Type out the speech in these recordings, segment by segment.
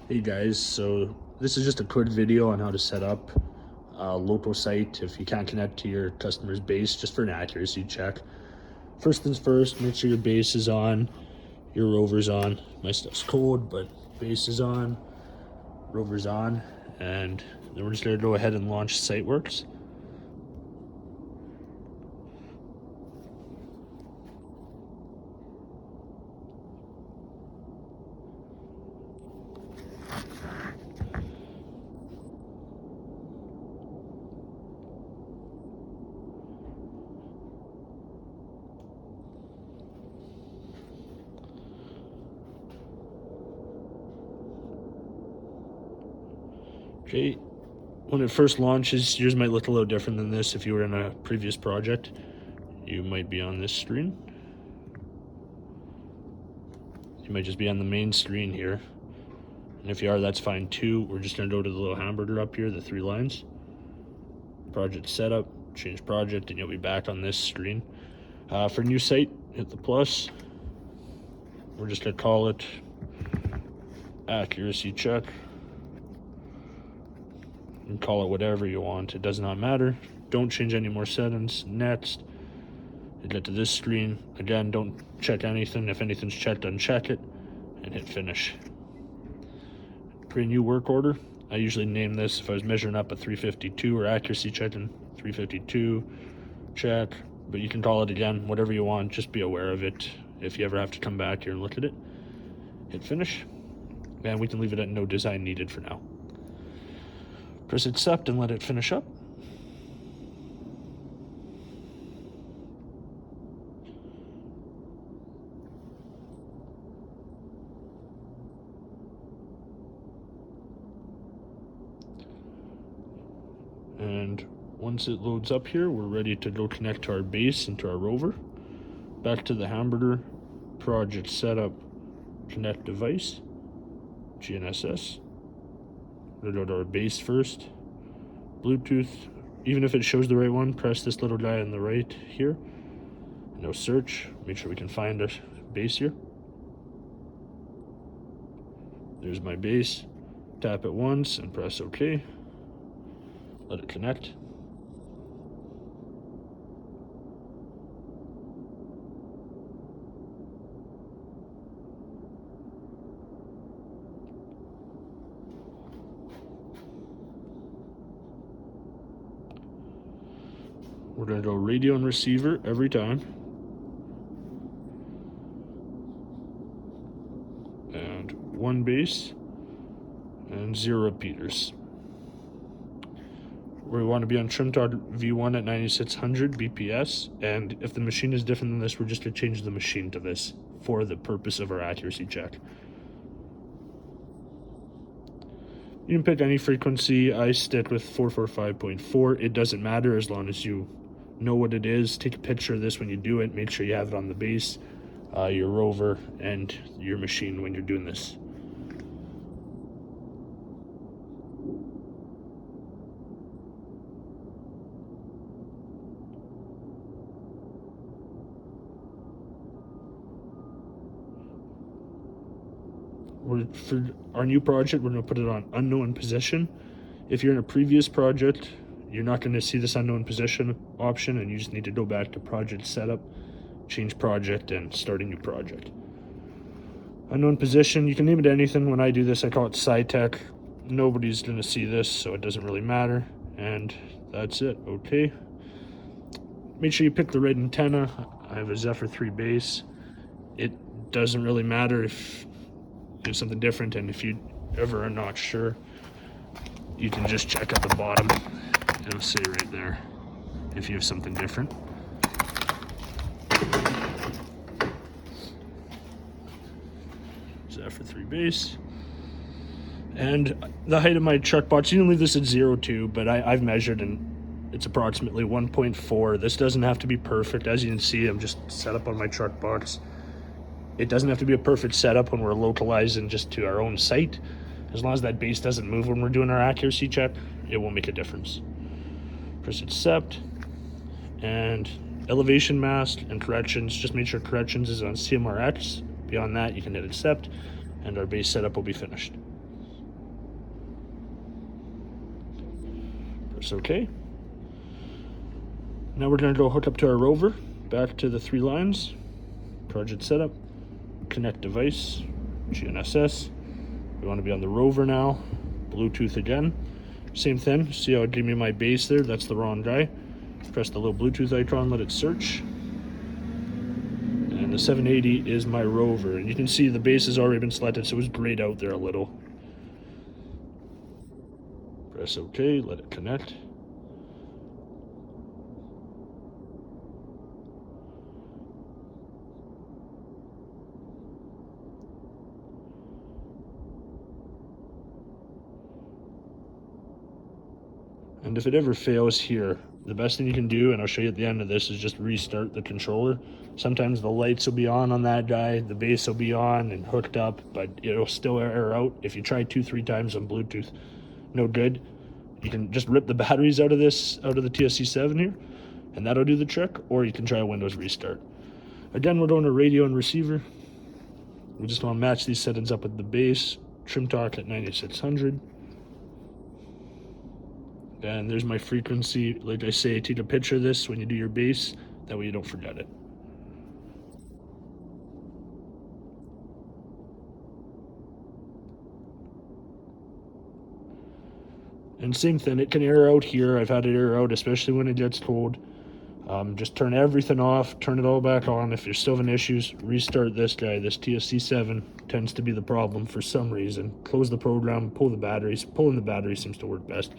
Hey guys, so this is just a quick video on how to set up a local site if you can't connect to your customer's base, just for an accuracy check. First things first, make sure your base is on, your rover's on. My stuff's cold, but base is on, rover's on, and then we're just gonna go ahead and launch Siteworks. Okay, when it first launches, yours might look a little different than this. If you were in a previous project, you might be on this screen. You might just be on the main screen here. And if you are, that's fine too. We're just gonna go to the little hamburger up here, the 3 lines. Project setup, change project, and you'll be back on this screen. For new site, hit the plus. We're just gonna call it accuracy check. You can call it whatever you want, it does not matter. Don't change any more settings. Next, you get to this screen. Again, don't check anything. If anything's checked, uncheck it and hit finish. Create a new work order. I usually name this, if I was measuring up a 352 or accuracy checking 352, check, but you can call it again, whatever you want. Just be aware of it if you ever have to come back here and look at it. Hit finish, and we can leave it at no design needed for now. Press accept and let it finish up. And once it loads up here, we're ready to go connect to our base and to our rover. Back to the hamburger, project setup, connect device, GNSS. We'll go to our base first. Bluetooth, even if it shows the right one, press this little guy on the right here. No search, make sure we can find our base here. There's my base. Tap it once and press OK. Let it connect. We're going to go radio and receiver every time. And 1 base and 0 repeaters. We want to be on trim V1 at 9600 BPS, and if the machine is different than this, we're just going to change the machine to this for the purpose of our accuracy check. You can pick any frequency. I stick with 445.4. It doesn't matter as long as you know what it is. Take a picture of this when you do it. Make sure you have it on the base, your rover, and your machine when you're doing this. For our new project, we're going to put it on unknown position. If you're in a previous project, you're not going to see this unknown position option, and you just need to go back to project setup, change project, and start a new project. Unknown position, you can name it anything. When I do this, I call it SciTech. Nobody's going to see this, so it doesn't really matter. And that's it. Okay. Make sure you pick the right antenna. I have a Zephyr 3 base. It doesn't really matter if you have something different, and if you ever are not sure, you can just check at the bottom. It'll say right there if you have something different. Zephyr 3 base. And the height of my truck box, you can leave this at 0.2, but I've measured and it's approximately 1.4. This doesn't have to be perfect. As you can see, I'm just set up on my truck box. It doesn't have to be a perfect setup when we're localizing just to our own site. As long as that base doesn't move when we're doing our accuracy check, it won't make a difference. Press accept, and elevation mask and corrections, just make sure corrections is on CMRX. Beyond that, you can hit accept, and our base setup will be finished. Press OK. Now we're going to go hook up to our rover, back to the 3 lines, project setup, connect device, GNSS. We want to be on the rover now, Bluetooth again. Same thing, see how it gave me my base there? That's the wrong guy. Press the little Bluetooth icon, let it search. And the 780 is my rover. And you can see the base has already been selected, so it was grayed out there a little. Press OK, let it connect. And if it ever fails here, the best thing you can do, and I'll show you at the end of this, is just restart the controller. Sometimes the lights will be on that guy, the base will be on and hooked up, but it'll still error out. If you try 2-3 times on Bluetooth, no good. You can just rip the batteries out of the TSC7 here, and that'll do the trick, or you can try a Windows restart. Again, we're going to radio and receiver. We just want to match these settings up with the base, trim torque at 9600. And there's my frequency. Like I say, take a picture of this when you do your bass, that way you don't forget it. And same thing, it can error out here. I've had it error out, especially when it gets cold. Just turn everything off, turn it all back on. If you're still having issues, restart this guy. This TSC7 tends to be the problem for some reason. Close the program, pull the batteries. Pulling the batteries seems to work best.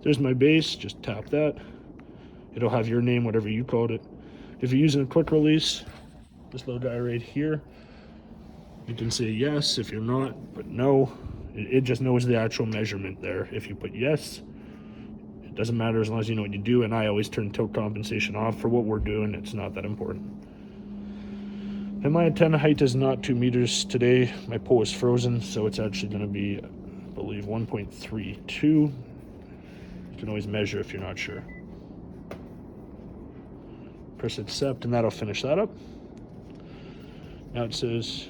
There's my base, just tap that. It'll have your name, whatever you called it. If you're using a quick release, this little guy right here, you can say yes if you're not, but no. It just knows the actual measurement there. If you put yes, it doesn't matter as long as you know what you do, and I always turn tilt compensation off. For what we're doing, it's not that important. And my antenna height is not 2 meters today. My pole is frozen, so it's actually going to be, I believe, 1.32. You can always measure if you're not sure. Press accept, and that'll finish that up. Now it says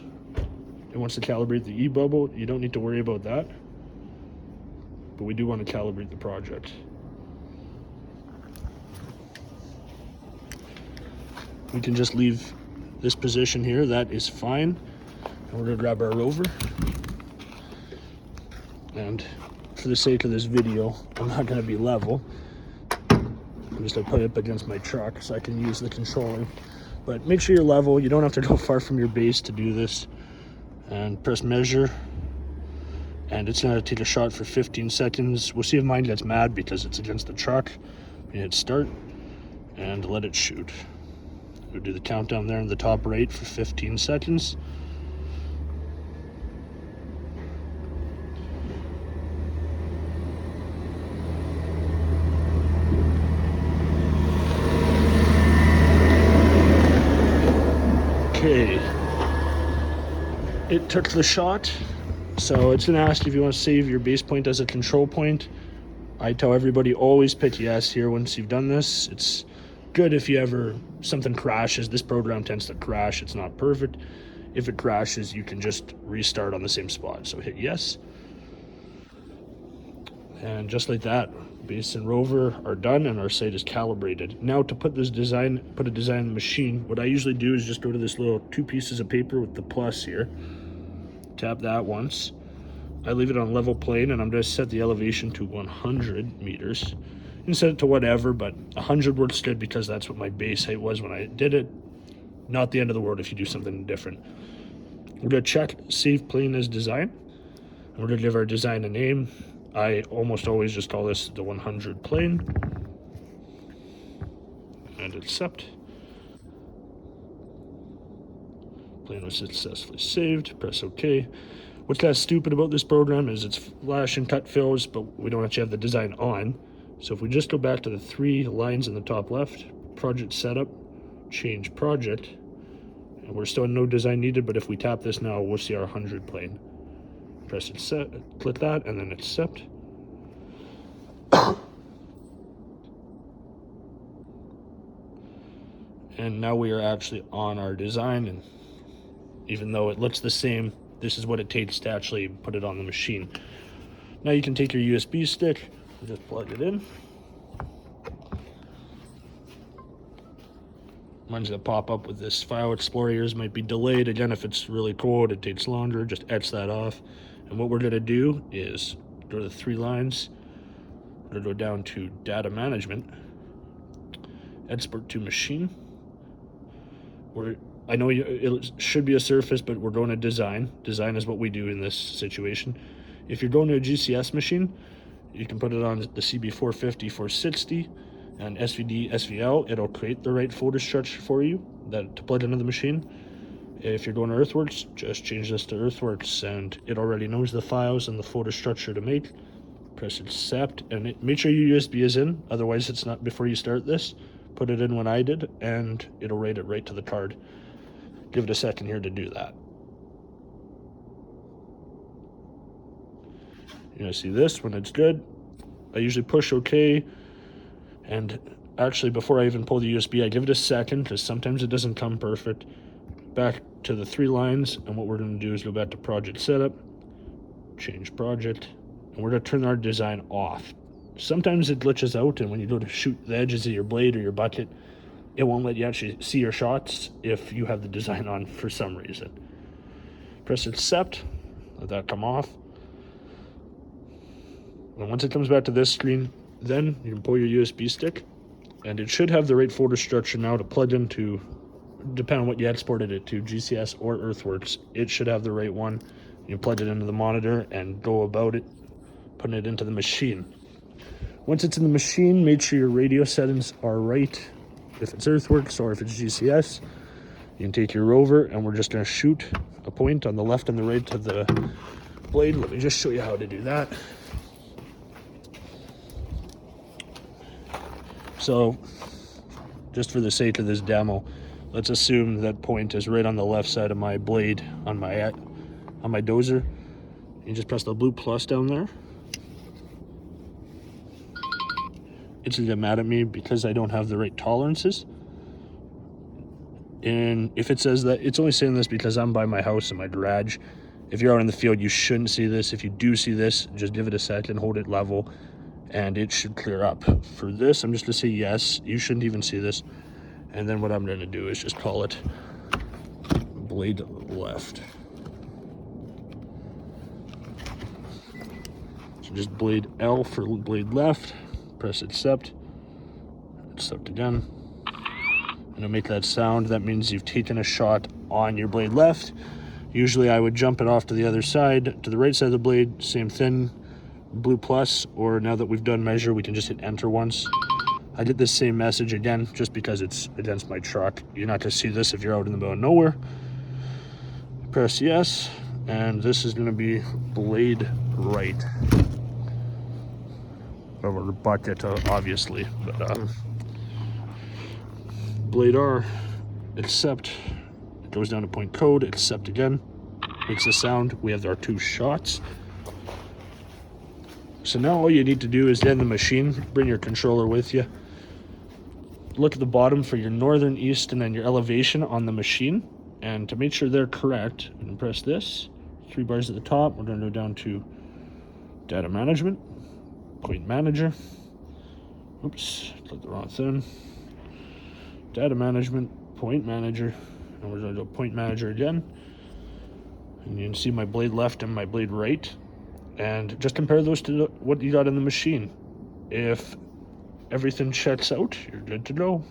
it wants to calibrate the E-bubble. You don't need to worry about that, but we do want to calibrate the project. We can just leave this position here. That is fine. And we're going to grab our rover. And for the sake of this video, I'm not going to be level. I'm just going to put it up against my truck so I can use the controller. But make sure you're level. You don't have to go far from your base to do this. And press measure. And it's going to take a shot for 15 seconds. We'll see if mine gets mad because it's against the truck. We hit start and let it shoot. We'll do the countdown there in the top right for 15 seconds. Okay, it took the shot, so it's gonna ask if you want to save your base point as a control point. I tell everybody always pick yes here once you've done this. It's good if you ever something crashes. This program tends to crash. It's not perfect. If it crashes, you can just restart on the same spot. So hit yes, and just like that, base and rover are done and our site is calibrated. Now to put a design in the machine, what I usually do is just go to this little 2 pieces of paper with the plus here, tap that once. I leave it on level plane, and I'm going to set the elevation to 100 meters. You can set it to whatever, but 100 works good because that's what my base height was when I did it. Not the end of the world if you do something different. We're going to check save plane as design, and we're going to give our design a name. I almost always just call this the 100 plane, and accept. Plane was successfully saved. Press OK. What's kind of stupid about this program is it's flash and cut fills, but we don't actually have the design on. So if we just go back to the 3 lines in the top left, project setup, change project, and we're still no design needed, but if we tap this now, we'll see our 100 plane. Press accept, click that, and then accept. And now we are actually on our design, and even though it looks the same, this is what it takes to actually put it on the machine. Now you can take your USB stick and just plug it in. Ones that pop up with this file explorers might be delayed. Again, if it's really cold, it takes longer. Just etch that off. And what we're going to do is go to the 3 lines. We're going to go down to data management, export to machine. I know it should be a surface, but we're going to design. Design is what we do in this situation. If you're going to a GCS machine, you can put it on the CB450, 460, and SVD, SVL. It'll create the right folder structure for you to plug into the machine. If you're going to Earthworks, just change this to Earthworks, and it already knows the files and the folder structure to make. Press accept, and make sure your USB is in, otherwise it's not. Before you start this, put it in when I did, and it'll write it right to the card. Give it a second here to do that. You're gonna see this when it's good. I usually push OK, and actually before I even pull the USB, I give it a second because sometimes it doesn't come perfect. Back to the 3 lines, and what we're going to do is go back to project setup, change project, and we're going to turn our design off. Sometimes it glitches out, and when you go to shoot the edges of your blade or your bucket, it won't let you actually see your shots if you have the design on for some reason. Press accept, let that come off. And once it comes back to this screen, then you can pull your USB stick, and it should have the right folder structure now to plug into, depending on what you exported it to, GCS or Earthworks. It should have the right one. You plug it into the monitor and go about it, putting it into the machine. Once it's in the machine, make sure your radio settings are right. If it's Earthworks or if it's GCS, you can take your rover, and we're just going to shoot a point on the left and the right of the blade. Let me just show you how to do that. So, just for the sake of this demo, let's assume that point is right on the left side of my blade on my dozer. You just press the blue plus down there. It's gonna get mad at me because I don't have the right tolerances. And if it says that, it's only saying this because I'm by my house in my garage. If you're out in the field, you shouldn't see this. If you do see this, just give it a second, hold it level, and it should clear up. For this, I'm just gonna say yes. You shouldn't even see this. And then what I'm gonna do is just call it blade left. So just blade L for blade left. Press accept. Accept again. And it'll make that sound. That means you've taken a shot on your blade left. Usually I would jump it off to the other side, to the right side of the blade, same thing, blue plus, or now that we've done measure, we can just hit enter once. I did this same message again, just because it's against my truck. You're not gonna see this if you're out in the middle of nowhere. Press yes, and this is gonna be blade right. Over the bucket, obviously, but blade R, accept, it goes down to point code, accept again, makes a sound. We have our 2 shots. So now all you need to do is end the machine, bring your controller with you, look at the bottom for your northern, east, and then your elevation on the machine, and to make sure they're correct, you can press this, 3 bars at the top. We're going to go down to data management, point manager, oops, clicked the wrong thing, data management, point manager, and we're going to go point manager again, and you can see my blade left and my blade right, and just compare those to what you got in the machine. If everything checks out, you're good to go.